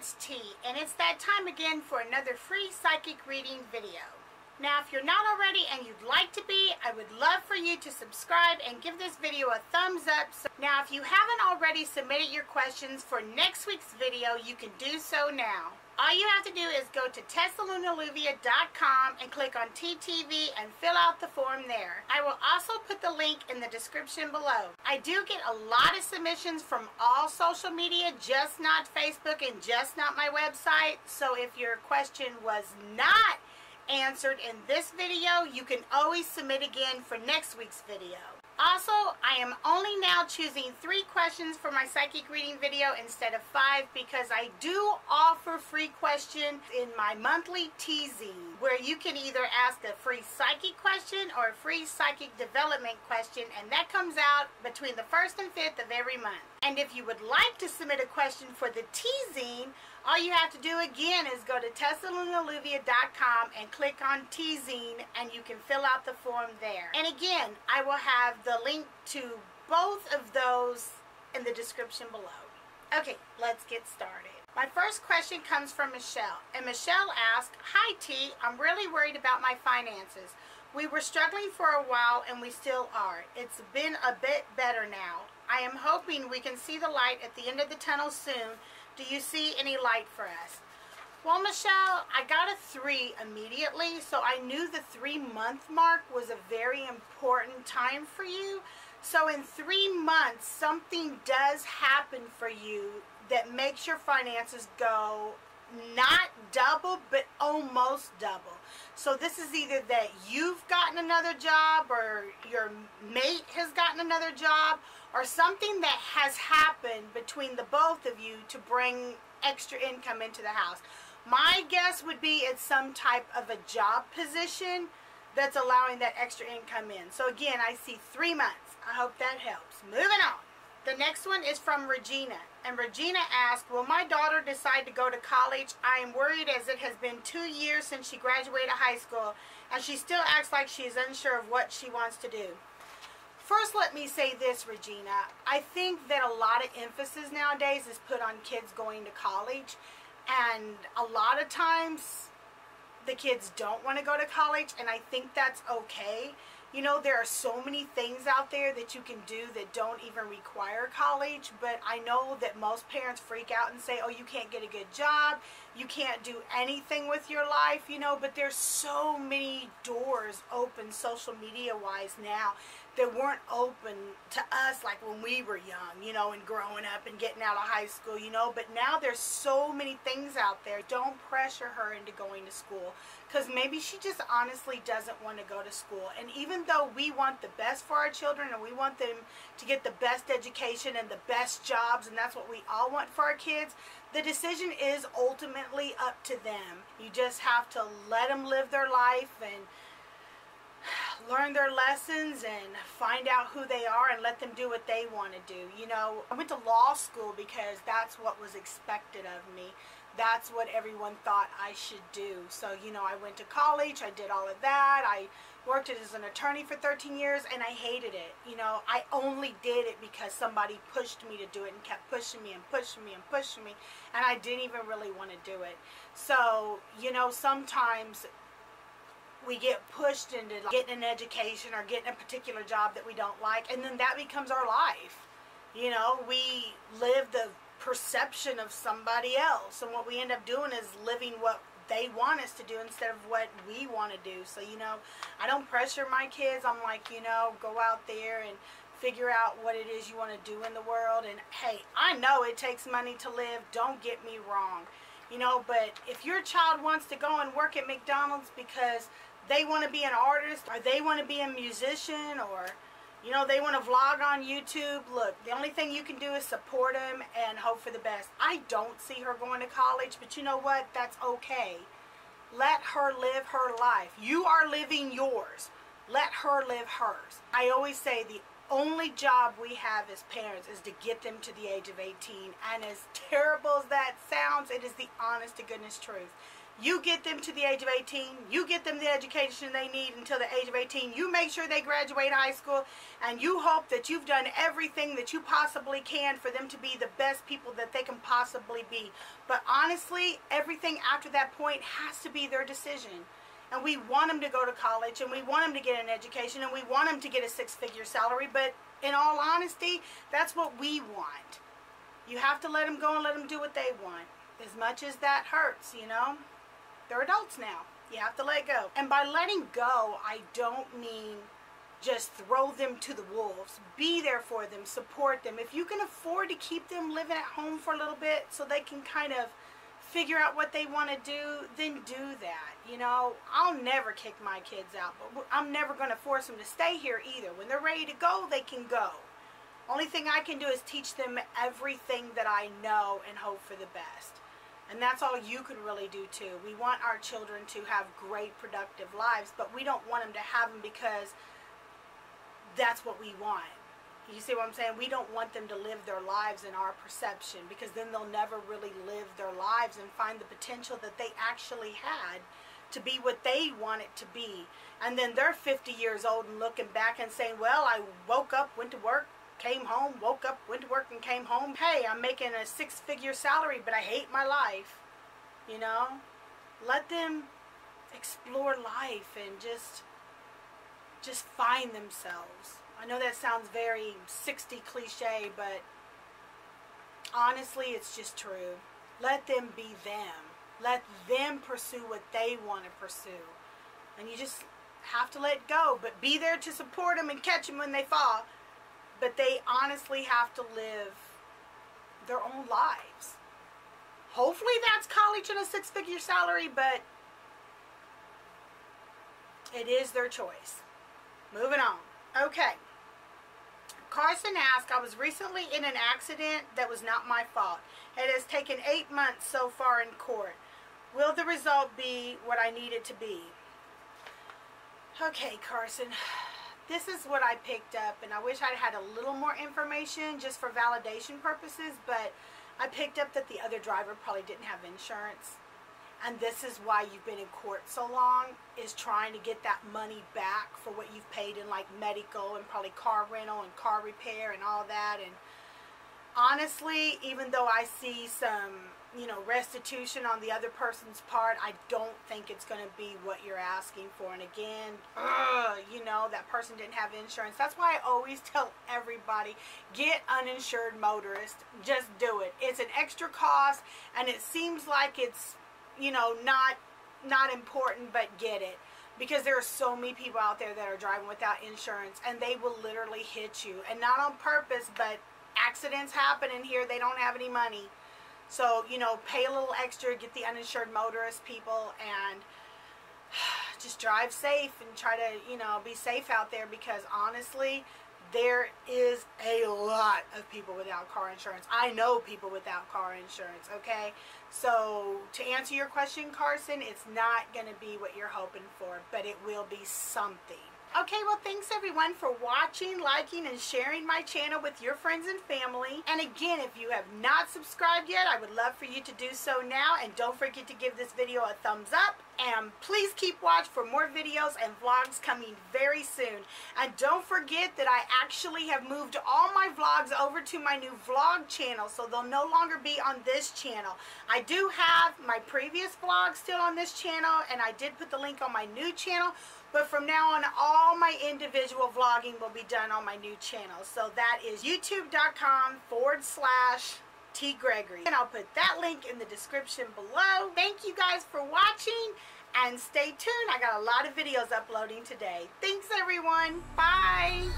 it's T, and it's that time again for another free psychic reading video. Now, if you're not already and you'd like to be, I would love for you to subscribe and give this video a thumbs up. Now, if you haven't already submitted your questions for next week's video, you can do so now. All you have to do is go to TessaLunaLluvia.com and click on TeeTV and fill out the form there. I will also put the link in the description below. I do get a lot of submissions from all social media, just not Facebook and just not my website. So if your question was not answered in this video, you can always submit again for next week's video. Also, I am only now choosing 3 questions for my psychic reading video instead of 5 because I do offer free questions in my monthly T-zine, where you can either ask a free psychic question or a free psychic development question, and that comes out between the 1st and 5th of every month. And if you would like to submit a question for the T-zine, all you have to do again is go to TessaLunaLlluvia.com and click on T-zine, and you can fill out the form there. And again, I will have the link to both of those in the description below. Okay, let's get started. My first question comes from Michelle, and Michelle asked, "Hi T, I'm really worried about my finances. We were struggling for a while and we still are. It's been a bit better now. I am hoping we can see the light at the end of the tunnel soon. Do you see any light for us?" Well, Michelle, I got a 3 immediately, so I knew the 3-month mark was a very important time for you. So in 3 months, something does happen for you that makes your finances go not double, but almost double. So this is either that you've gotten another job, or your mate has gotten another job, or something that has happened between the both of you to bring extra income into the house. My guess would be it's some type of a job position that's allowing that extra income in. So again, I see 3 months. I hope that helps. Moving on. The next one is from Regina. And Regina asked, "Will my daughter decide to go to college? I am worried as it has been 2 years since she graduated high school and she still acts like she is unsure of what she wants to do." First, let me say this, Regina. I think that a lot of emphasis nowadays is put on kids going to college. And a lot of times the kids don't want to go to college, and I think that's okay. You know, there are so many things out there that you can do that don't even require college, but I know that most parents freak out and say, "Oh, you can't get a good job, you can't do anything with your life," you know, but there's so many doors open social media wise now that weren't open to us like when we were young, you know, and growing up and getting out of high school, you know. But now there's so many things out there. Don't pressure her into going to school, because maybe she just honestly doesn't want to go to school. And even though we want the best for our children and we want them to get the best education and the best jobs, and that's what we all want for our kids, the decision is ultimately up to them. You just have to let them live their life and learn their lessons and find out who they are and let them do what they want to do. You know, I went to law school because that's what was expected of me. That's what everyone thought I should do. So, you know, I went to college, I did all of that. I worked as an attorney for 13 years and I hated it. You know, I only did it because somebody pushed me to do it and kept pushing me and pushing me and pushing me, and I didn't even really want to do it. So, you know, sometimes we get pushed into getting an education or getting a particular job that we don't like, and then that becomes our life. You know, we live the perception of somebody else, and what we end up doing is living what they want us to do instead of what we want to do. So, you know, I don't pressure my kids. I'm like, you know, go out there and figure out what it is you want to do in the world. And hey, I know it takes money to live, don't get me wrong, you know, but if your child wants to go and work at McDonald's because they want to be an artist, or they want to be a musician, or, you know, they want to vlog on YouTube, look, the only thing you can do is support them and hope for the best. I don't see her going to college, but you know what? That's okay. Let her live her life. You are living yours. Let her live hers. I always say the only job we have as parents is to get them to the age of 18. And as terrible as that sounds, it is the honest to goodness truth. You get them to the age of 18. You get them the education they need until the age of 18. You make sure they graduate high school, and you hope that you've done everything that you possibly can for them to be the best people that they can possibly be. But honestly, everything after that point has to be their decision. And we want them to go to college, and we want them to get an education, and we want them to get a six-figure salary. But in all honesty, that's what we want. You have to let them go and let them do what they want. As much as that hurts, you know. They're adults now. You have to let go. And by letting go, I don't mean just throw them to the wolves. Be there for them. Support them. If you can afford to keep them living at home for a little bit so they can kind of figure out what they want to do, then do that. You know, I'll never kick my kids out, but I'm never going to force them to stay here either. When they're ready to go, they can go. Only thing I can do is teach them everything that I know and hope for the best. And that's all you can really do too. We want our children to have great, productive lives, but we don't want them to have them because that's what we want. You see what I'm saying? We don't want them to live their lives in our perception, because then they'll never really live their lives and find the potential that they actually had to be what they want it to be. And then they're 50 years old and looking back and saying, well, I woke up, went to work, came home, woke up, went to work, and came home. Hey, I'm making a six-figure salary, but I hate my life. You know? Let them explore life and just find themselves. I know that sounds very 60 cliche, but honestly, it's just true. Let them be them. Let them pursue what they want to pursue. And you just have to let go, but be there to support them and catch them when they fall. But they honestly have to live their own lives. Hopefully that's college and a six-figure salary, but it is their choice. Moving on. Okay. Carson asked, I was recently in an accident that was not my fault. It has taken 8 months so far in court. Will the result be what I need it to be? Okay, Carson. This is what I picked up, and I wish I'd had a little more information just for validation purposes, but I picked up that the other driver probably didn't have insurance. And this is why you've been in court so long, is trying to get that money back for what you've paid in like medical and probably car rental and car repair and all that. And honestly, even though I see some, you know, restitution on the other person's part, I don't think it's going to be what you're asking for. And again, you know, that person didn't have insurance. That's why I always tell everybody, get uninsured motorist. Just do it. It's an extra cost, and it seems like it's, you know, not important, but get it. Because there are so many people out there that are driving without insurance, and they will literally hit you. And not on purpose, but accidents happen, and here they don't have any money. So, you know, pay a little extra, get the uninsured motorist people, and just drive safe and try to, you know, be safe out there, because honestly, there is a lot of people without car insurance. I know people without car insurance, okay? So, to answer your question, Carson, it's not going to be what you're hoping for, but it will be something. Okay, well, thanks everyone for watching, liking, and sharing my channel with your friends and family. And again, if you have not subscribed yet, I would love for you to do so now. And don't forget to give this video a thumbs up. And please keep watch for more videos and vlogs coming very soon. And don't forget that I actually have moved all my vlogs over to my new vlog channel, so they'll no longer be on this channel. I do have my previous vlogs still on this channel, and I did put the link on my new channel. But from now on, all my individual vlogging will be done on my new channel. So that is youtube.com/TGregory. And I'll put that link in the description below. Thank you guys for watching. And stay tuned. I got a lot of videos uploading today. Thanks, everyone. Bye.